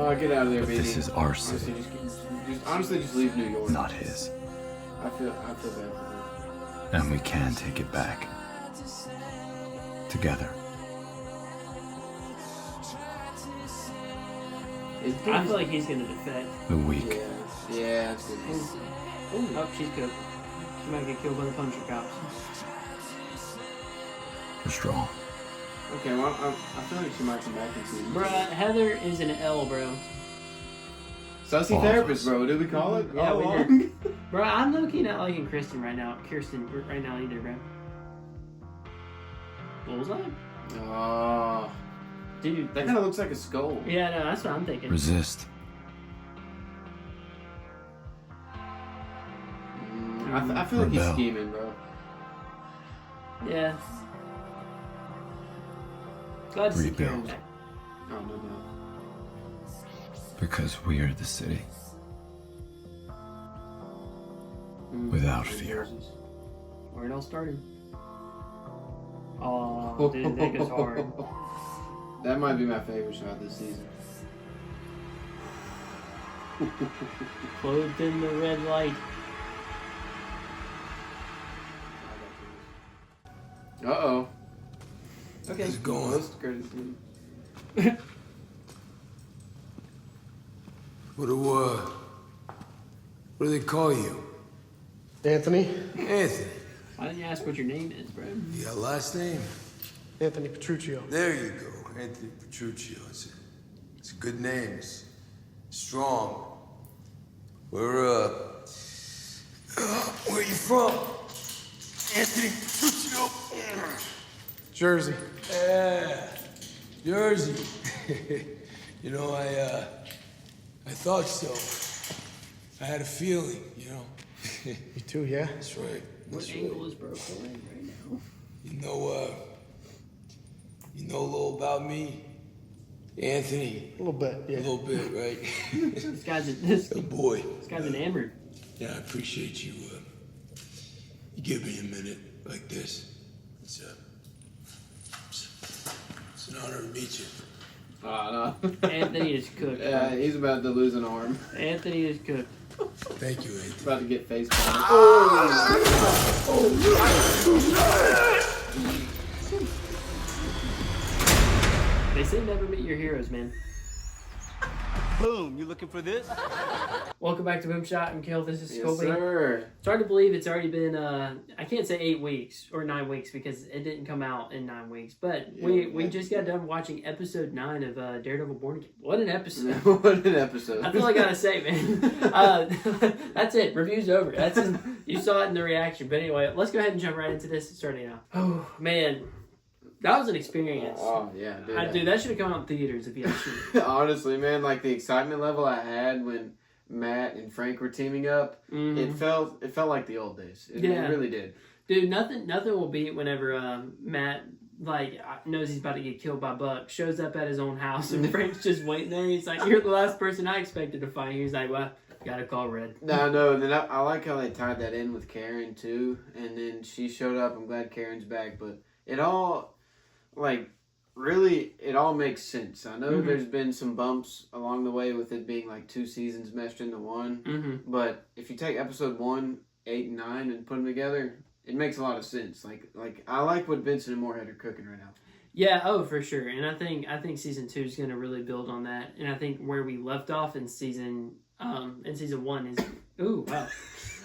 Oh, get out of there, baby. This is our city. Honestly, just leave New York. Not his. I feel bad for her. And we can take it back. Together. I feel like he's gonna defect. The weak. Yeah, that's good. Oh, she's good. She might get killed by the Punisher cops. We're strong. Okay, well, I feel like she might come back in season. Bruh, Heather is an L, bro. Sussy therapist, bro. Did we call it? Yeah, all we along? did. Bro, I'm low-key not liking Kirsten right now either, bro. Bullseye? Oh. Dude. That kind of looks like a skull. Yeah, no, that's what I'm thinking. Resist. I feel like he's Rebel. scheming, bro. Yeah. Glad to see Karen Rebuild. back. Oh, no doubt. Because we are the city. Without fear. Where it all started. Oh, dude, that goes hard. That might be my favorite shot this season. Clothed in the red light. Uh-oh. Okay. How's it going? What do they call you? Anthony? Anthony. Why didn't you ask what your name is, bro? You got a last name? Anthony Petruccio. There you go. Anthony Petruccio. It's a good name. It's strong. Where are you from? Anthony Petruccio. Jersey. Yeah. Jersey. You know, I thought so. I had a feeling, you know. You too, yeah? That's right. What That's angle right. is bro pulling right now? You know a little about me, Anthony. A little bit, yeah. A little bit, right? This guy's Boy. This guy's enamored. Yeah, I appreciate you. You give me a minute like this. It's an honor to meet you. Oh, no. Anthony is cooked. Yeah, he's about to lose an arm. Anthony is cooked. Thank you, He's Anthony. about to get face palmed. They say never meet your heroes, man. Boom, you looking for this? Welcome back to BoomShot and Kill. This is Yes, Colby. sir. It's hard to believe it's already been, I can't say 8 weeks or 9 weeks because it didn't come out in 9 weeks. But we just got done watching episode 9 of Daredevil Born Again. What an episode. What an episode. That's all I gotta say, man. That's it. Review's over. You saw it in the reaction. But anyway, let's go ahead and jump right into this starting out. Oh, man. That was an experience. Oh, yeah, dude. Dude, that should have come out in theaters if you actually seen it. Honestly, man, like the excitement level I had when Matt and Frank were teaming up, it felt like the old days. It really did. Dude, nothing will beat whenever Matt knows he's about to get killed by Buck, shows up at his own house, and Frank's just waiting there. He's like, "You're the last person I expected to find." He's like, "Well, gotta call Red." No, and then I like how they tied that in with Karen too, and then she showed up. I'm glad Karen's back, but it all, really, it all makes sense. I know there's been some bumps along the way with it being like 2 seasons meshed into one, but if you take episode 1, 8, and 9 and put them together, it makes a lot of sense. Like I like what Vincent and Moorhead are cooking right now. Yeah, oh for sure. And I think season 2 is gonna really build on that. And I think where we left off in season 1 is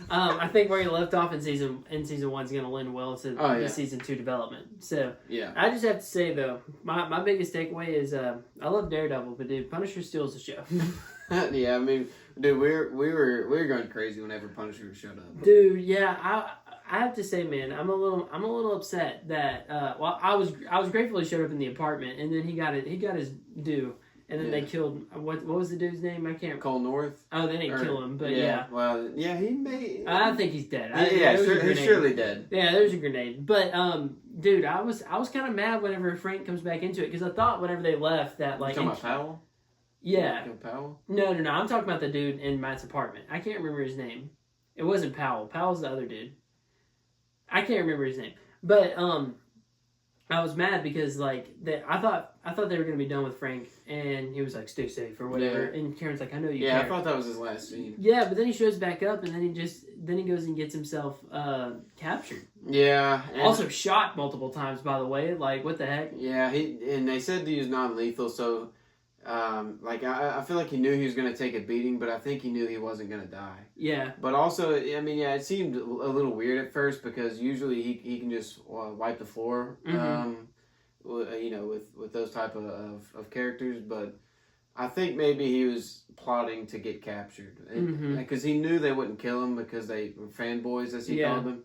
I think where you left off in season 1 is gonna lend well to the season 2 development. So yeah, I just have to say though, my biggest takeaway is I love Daredevil, but dude, Punisher steals the show. Yeah, I mean, dude, we were going crazy whenever Punisher showed up. Dude, yeah, I have to say, man, I'm a little upset that I was grateful he showed up in the apartment, and then he got his due, and then they killed what was the dude's name? I can't. Cole North. Oh, they didn't kill him, but yeah. Well, yeah, he may. I think he's dead. He's surely dead. Yeah, there's a grenade. But dude, I was kind of mad whenever Frank comes back into it because I thought whenever they left that You talking about Powell? Yeah. Powell? No. I'm talking about the dude in Matt's apartment. I can't remember his name. It wasn't Powell. Powell's the other dude. I can't remember his name. But I I was mad because like I thought they were gonna be done with Frank, and he was like, "Stay safe" or whatever. Yeah. And Karen's like, "I know you." Yeah, care. I thought that was his last scene. Yeah, but then he shows back up, and then he goes and gets himself captured. Yeah. And Also shot multiple times, by the way. Like, what the heck? yeah, and they said to use non-lethal, so like I feel like he knew he was gonna take a beating, but I think he knew he wasn't gonna die. Yeah. But also, I mean, yeah, it seemed a little weird at first because usually he can just wipe the floor, you know, with those type of characters. But I think maybe he was plotting to get captured because he knew they wouldn't kill him because they were fanboys, as he called them.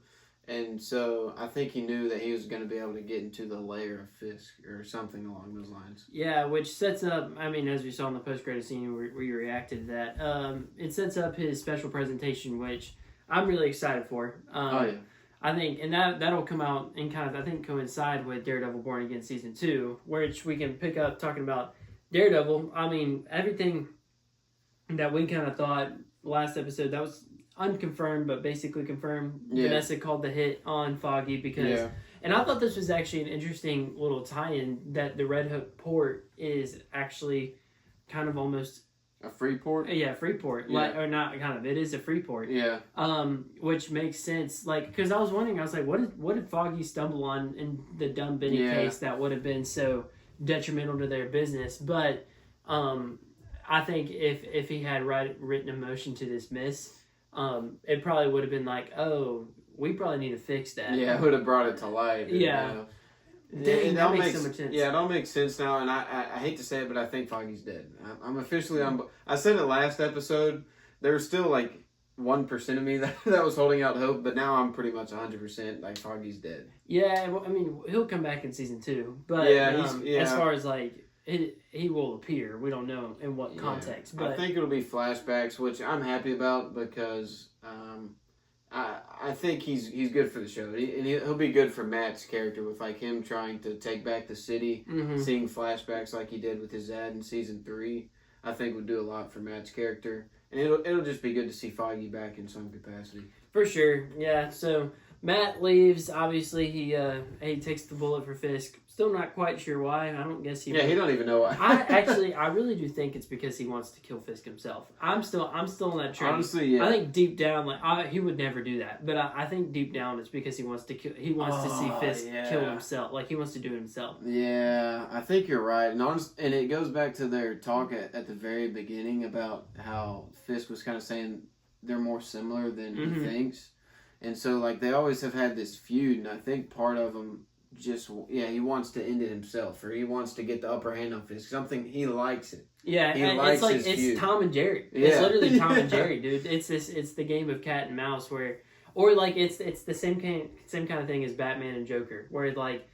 And so I think he knew that he was going to be able to get into the lair of Fisk or something along those lines. Yeah, which sets up, I mean, as we saw in the post-credit scene where you reacted to that, it sets up his special presentation, which I'm really excited for. I think, and that'll come out and kind of, I think, coincide with Daredevil Born Again Season 2, which we can pick up talking about Daredevil. I mean, everything that we kind of thought last episode, that was unconfirmed, but basically confirmed. Yeah. Vanessa called the hit on Foggy because, and I thought this was actually an interesting little tie-in that the Red Hook port is actually kind of almost a free port. Yeah, free port. Yeah. Like, or not kind of. It is a free port. Yeah. Which makes sense. Like, because I was wondering, I was like, what did Foggy stumble on in the dumb Benny case that would have been so detrimental to their business? But I think if he had written a motion to dismiss. It probably would have been like, oh, we probably need to fix that. Yeah, it would have brought it to light. Yeah. Dang, that makes so much sense. Yeah, it all makes sense now, and I hate to say it, but I think Foggy's dead. I'm officially on. I said it last episode. There was still like 1% of me that was holding out hope, but now I'm pretty much 100% like Foggy's dead. Yeah, well, I mean, he'll come back in season 2, but as far as like he will appear, we don't know in what context. But I think it'll be flashbacks, which I'm happy about because I think he's good for the show, and he'll be good for Matt's character with like him trying to take back the city, seeing flashbacks like he did with his dad in season 3. I think would do a lot for Matt's character, and it'll just be good to see Foggy back in some capacity. For sure, yeah. So Matt leaves. Obviously, he takes the bullet for Fisk. Still not quite sure why. I don't guess he. Yeah, he don't even know why. I really do think it's because he wants to kill Fisk himself. I'm still on that train. Honestly, yeah. I think deep down, like he would never do that, but I think deep down it's because he wants to kill. He wants to see Fisk kill himself. Like he wants to do it himself. Yeah, I think you're right, and it goes back to their talk at the very beginning about how Fisk was kind of saying they're more similar than he thinks, and so like they always have had this feud, and I think part of them. He wants to end it himself, or he wants to get the upper hand on Fisk. Something he likes it. Yeah, and it's like it's Tom and Jerry. Yeah. It's literally Tom and Jerry, dude. It's the game of cat and mouse or like it's the same kind of thing as Batman and Joker, where like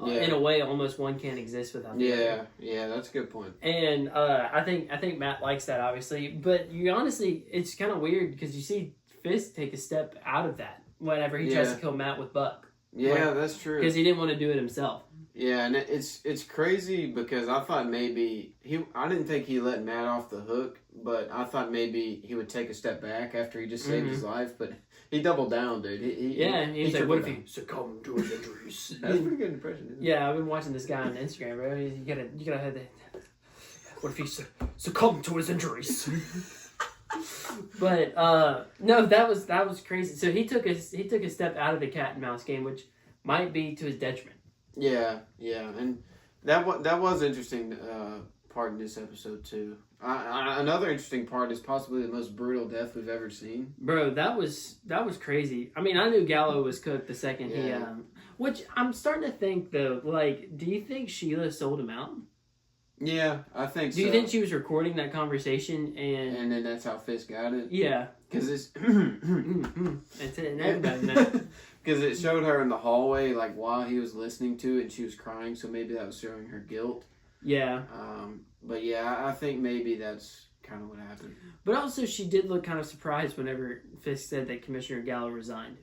in a way almost one can't exist without the other. Yeah, that's a good point. And I think Matt likes that obviously, but you honestly it's kind of weird because you see Fisk take a step out of that whenever he tries to kill Matt with Buck. Yeah, that's true. Because he didn't want to do it himself. Yeah, and it's crazy because I thought maybe I didn't think he let Matt off the hook, but I thought maybe he would take a step back after he just saved his life, but he doubled down, dude. He's like, what if he succumbed to his injuries? That's a pretty good impression, isn't it? Yeah, I've been watching this guy on Instagram, bro. You gotta have that. What if he succumbed to his injuries? But no, that was crazy. So he took a step out of the cat and mouse game, which might be to his detriment. Yeah, and that was interesting part in this episode too. Another interesting part is possibly the most brutal death we've ever seen. Bro, that was crazy. I mean, I knew Gallo was cooked the second he which I'm starting to think though. Like, do you think Sheila sold him out? Yeah, I think so. Do you think she was recording that conversation and then that's how Fisk got it? Yeah. Because it's... That's it, and everybody knows. Because it showed her in the hallway, like, while he was listening to it, and she was crying, so maybe that was showing her guilt. Yeah. But yeah, I think maybe that's kind of what happened. But also, she did look kind of surprised whenever Fisk said that Commissioner Gallo resigned.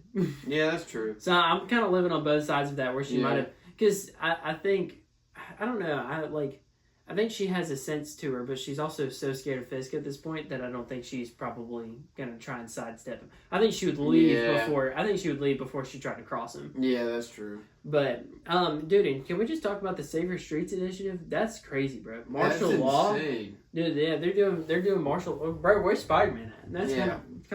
Yeah, that's true. So I'm kind of living on both sides of that, where she might have... Because I think... I don't know. I think she has a sense to her, but she's also so scared of Fisk at this point that I don't think she's probably gonna try and sidestep him. I think she would leave before. I think she would leave before she tried to cross him. Yeah, that's true. But dude, can we just talk about the Save Your Streets initiative? That's crazy, bro. Martial law, insane. dude. Yeah, they're doing martial. Bro, where's Spider-Man at? That's kind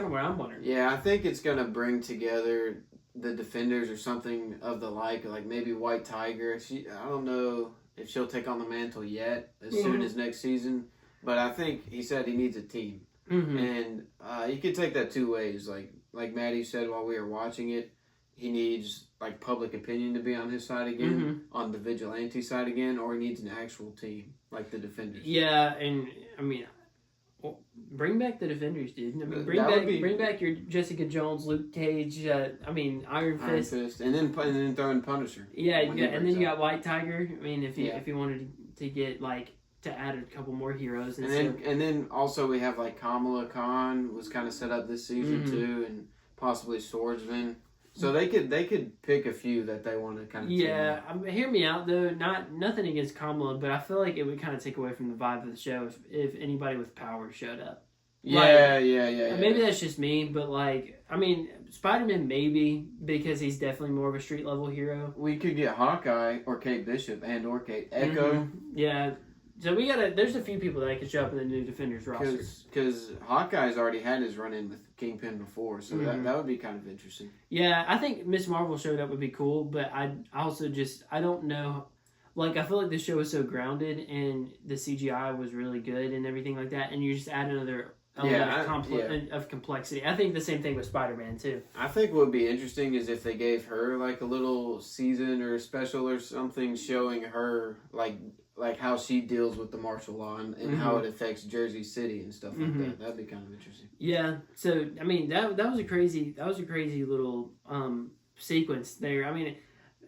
of what I'm wondering. Yeah, I think it's gonna bring together the Defenders or something of the like maybe White Tiger. I don't know if she'll take on the mantle yet as soon as next season, but I think he said he needs a team, and you could take that two ways. Like Maddie said while we were watching it, he needs like public opinion to be on his side again, on the vigilante side again, or he needs an actual team like the Defenders. Yeah, and I mean, bring back the Defenders, dude. I mean, bring back your Jessica Jones, Luke Cage. Iron Fist, and then throw in Punisher. Yeah, and then you got White Tiger. I mean, if you wanted to get to add a couple more heroes, and then also we have like Kamala Khan was kind of set up this season too, and possibly Swordsman. So they could pick a few that they want to kind of hear me out though. Nothing against Kamala, but I feel like it would kind of take away from the vibe of the show if anybody with power showed up. Yeah. Maybe that's just me, but I mean, Spider-Man maybe because he's definitely more of a street level hero. We could get Hawkeye or Kate Bishop or Kate Echo. Yeah. So there's a few people that could show up in the new Defenders roster. Because Hawkeye's already had his run-in with Kingpin before, so that would be kind of interesting. Yeah, I think Miss Marvel showed up would be cool, but I also I don't know. Like, I feel like the show is so grounded, and the CGI was really good and everything like that, and you just add another element of complexity. I think the same thing with Spider-Man, too. I think what would be interesting is if they gave her, like, a little season or special or something showing her, like how she deals with the martial law and how it affects Jersey City and stuff like that. That'd be kind of interesting. Yeah. So I mean that was a crazy little sequence there. I mean,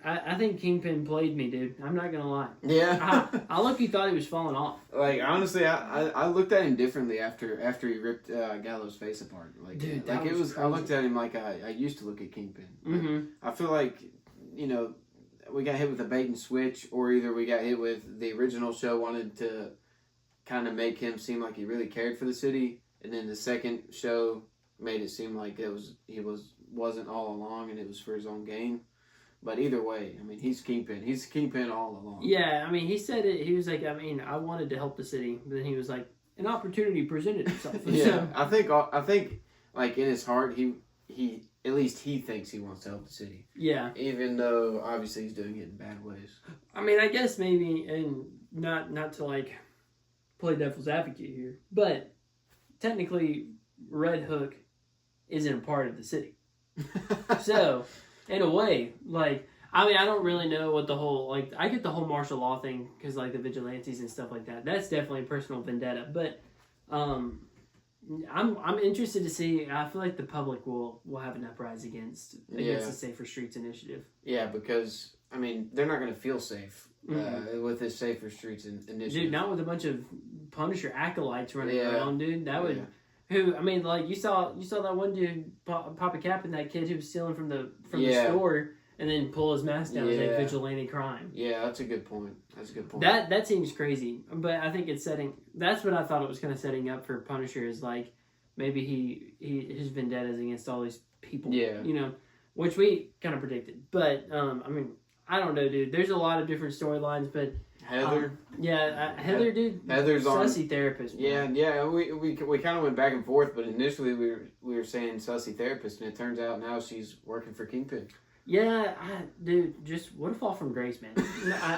I think Kingpin played me, dude. I'm not gonna lie. Yeah. I look, he thought he was falling off. Like, honestly, I looked at him differently after he ripped Gallo's face apart. Like, dude, like it was crazy. I looked at him like I used to look at Kingpin. Like, I feel like, we got hit with a bait and switch, or either we got hit with the original show wanted to kind of make him seem like he really cared for the city, and then the second show made it seem like he wasn't all along and it was for his own gain. But either way, I mean, he's Kingpin. He's Kingpin all along. Yeah, I mean, he said it. He was like, I mean, I wanted to help the city, but then he was like, an opportunity presented itself. Yeah, so, I think, like in his heart, he at least he thinks he wants to help the city. Yeah. Even though obviously he's doing it in bad ways. I mean, I guess maybe, and not to like play devil's advocate here, but technically Red Hook isn't a part of the city. So, in a way, like, I mean, I don't really know what the whole, like, I get the whole martial law thing because, like, the vigilantes and stuff like that. That's definitely a personal vendetta, but I'm interested to see. I feel like the public will have an uprising against the Safer Streets initiative. Yeah, because I mean they're not going to feel safe with this Safer Streets initiative. Dude, not with a bunch of Punisher acolytes running around, dude. That would. Who I mean, like you saw that one dude pop a cap in that kid who was stealing from the store. And then pull his mask down and say vigilante crime. Yeah, that's a good point. That seems crazy, but I think it's setting. That's what I thought it was kind of setting up for Punisher is like maybe his vendetta is against all these people. Yeah, which we kind of predicted. But I mean, I don't know, dude. There's a lot of different storylines, but Heather. Heather, dude. Heather's sussy therapist. Bro. Yeah. We kind of went back and forth, but initially we were saying sussy therapist, and it turns out now she's working for Kingpin. Yeah, dude, just what a fall from grace, man.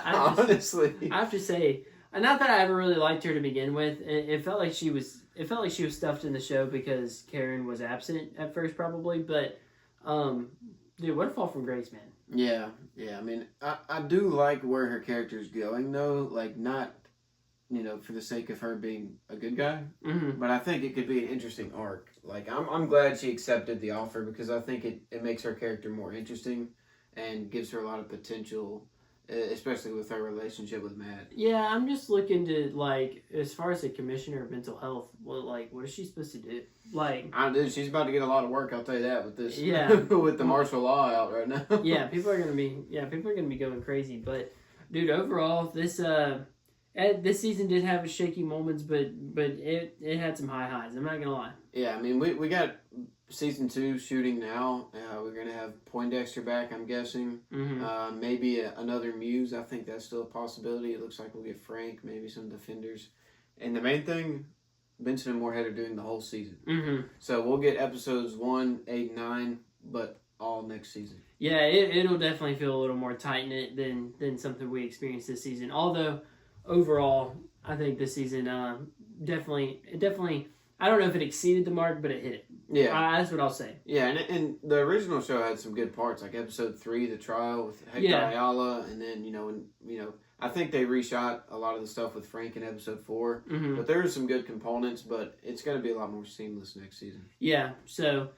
Honestly, I have to say, not that I ever really liked her to begin with. It felt like she was stuffed in the show because Karen was absent at first, probably. But, dude, what a fall from grace, man. Yeah. I mean, I do like where her character's going, though. Like, not, for the sake of her being a good guy. Mm-hmm. But I think it could be an interesting arc. Like, I'm glad she accepted the offer because I think it makes her character more interesting and gives her a lot of potential, especially with her relationship with Matt. Yeah, I'm just looking to, like, as far as the commissioner of mental health, what is she supposed to do? Like, she's about to get a lot of work, I'll tell you that, with this. Yeah. With the martial law out right now. Yeah, people are gonna be going crazy. But, dude, overall, this, This season did have its shaky moments, but it had some high highs. I'm not gonna lie. Yeah, I mean, we got season 2 shooting now. We're gonna have Poindexter back, I'm guessing. Mm-hmm. Maybe another Muse. I think that's still a possibility. It looks like we'll get Frank, maybe some defenders, and the main thing, Benson and Moorhead are doing the whole season. Mm-hmm. So we'll get episodes 1, 8, 9, but all next season. Yeah, it'll definitely feel a little more tight knit than something we experienced this season. Although overall, I think this season definitely. I don't know if it exceeded the mark, but it hit it. Yeah, that's what I'll say. yeah, and the original show had some good parts, like episode 3, the trial with Hector Yeah. Ayala, and then I think they reshot a lot of the stuff with Frank in episode 4. Mm-hmm. But there are some good components, but it's going to be a lot more seamless next season. Yeah, so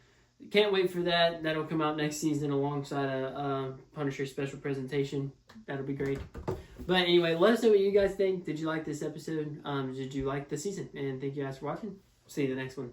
can't wait for that. That'll come out next season alongside a Punisher special presentation. That'll be great. But anyway, let us know what you guys think. Did you like this episode? Did you like the season? And thank you guys for watching. See you in the next one.